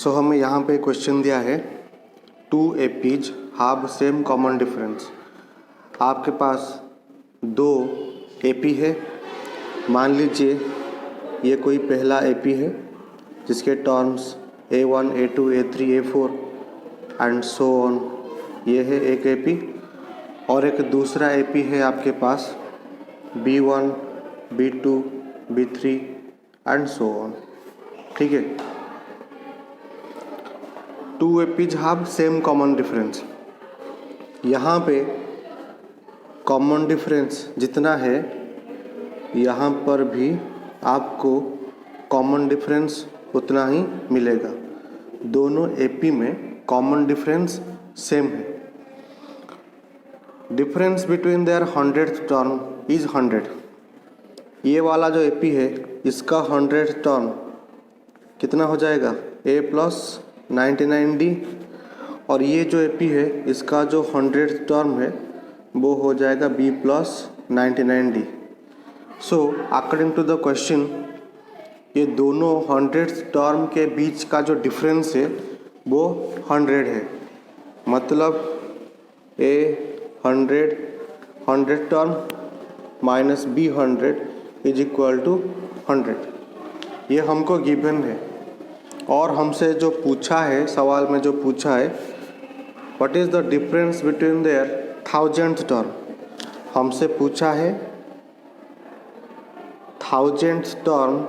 सो हमें यहाँ पे क्वेश्चन दिया है 2 APs have same common difference. आपके पास 2 AP है। मान लीजिए ये कोई पहला AP है जिसके terms A1 A2 A3 A4 and so on, ये है एक AP। और एक दूसरा AP है आपके पास B1 B2 B3 and so on. ठीक है, 2 APs have same common difference. यहाँ पे कॉमन डिफरेंस जितना है यहाँ पर भी आपको कॉमन डिफरेंस उतना ही मिलेगा। दोनों AP में कॉमन डिफरेंस सेम है। Difference between their 100th term is 100। ये वाला जो AP है इसका 100th टर्म कितना हो जाएगा, A प्लस 99D। और ये जो AP है इसका जो 100th टर्म है वो हो जाएगा B plus 99D। So according to the question ये दोनों 100th टर्म के बीच का जो डिफरेंस है वो 100 है। मतलब A 100 term minus B 100 is equal to 100। ये हमको गिवन है। और हमसे जो पूछा है, सवाल में जो पूछा है what is the difference between their 1000th term, हमसे पूछा है 1000th टर्म।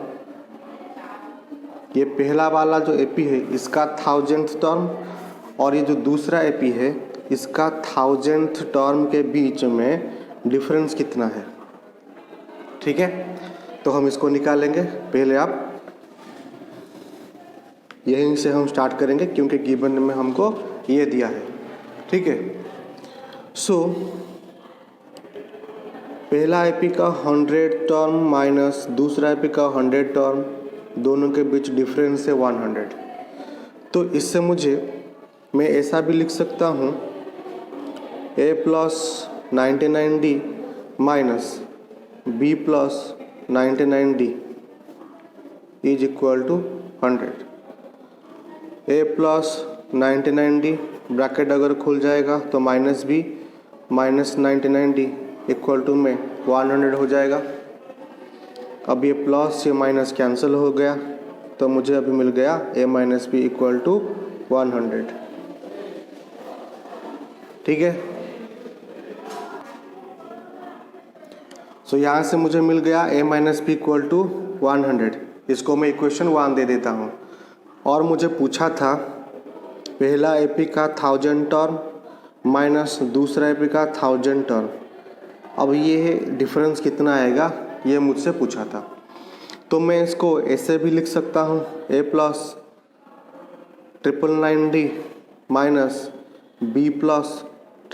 ये पहला वाला जो AP है इसका 1000th टर्म और ये जो दूसरा AP है इसका 1000th टर्म के बीच में डिफरेंस कितना है। ठीक है, तो हम इसको निकालेंगे। पहले आप यहीं से हम स्टार्ट करेंगे क्योंकि गिवन में हमको ये दिया है। ठीक है, सो पहला AP का 100 टर्म माइनस दूसरा AP का 100 टर्म, दोनों के बीच डिफरेंस है 100। तो इससे मैं ऐसा भी लिख सकता हूँ A plus 99D minus B plus 99D is equal to 100। A plus 99D bracket अगर खुल जाएगा तो minus B minus 99D equal to में 100 हो जाएगा। अब ये प्लस ये माइनस कैंसिल हो गया तो मुझे अभी मिल गया A minus B equal to 100। ठीक है, सो यहाँ से मुझे मिल गया A minus B equal to 100। इसको मैं इक्वेशन 1 दे देता हूँ। और मुझे पूछा था पहला AP का 1000 टर्म माइनस दूसरा AP का 1000 टर्म। अब ये डिफरेंस कितना आएगा ये मुझसे पूछा था। तो मैं इसको ऐसे भी लिख सकता हूँ A plus 999D minus B plus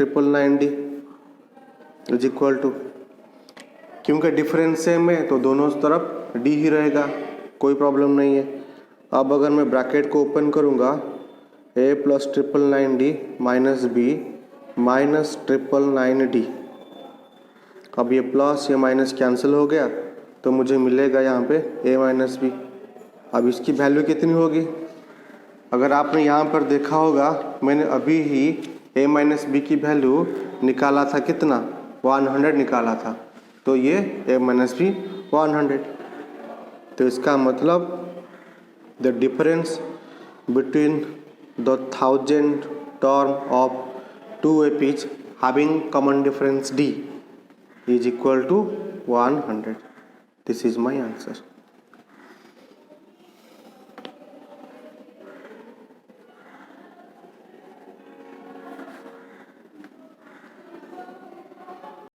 999D is equal to, क्योंकि डिफरेंस सेम है तो दोनों तरफ D ही रहेगा, कोई प्रॉब्लम नहीं है। अब अगर मैं ब्रैकेट को ओपन करूँगा A plus 999D minus B minus 999D, अब ये प्लस ये माइनस कैंसिल हो गया तो मुझे मिलेगा यहाँ पे A माइनस B। अब इसकी वैल्यू कितनी होगी, अगर आपने यहाँ पर देखा होगा मैंने अभी ही A माइनस B की वैल्यू निकाला था, कितना 100 निकाला था। तो ये A माइनस B 100। तो इसका मतलब the difference between the 1000 term of 2 APs having common difference D is equal to 100. This is my answer.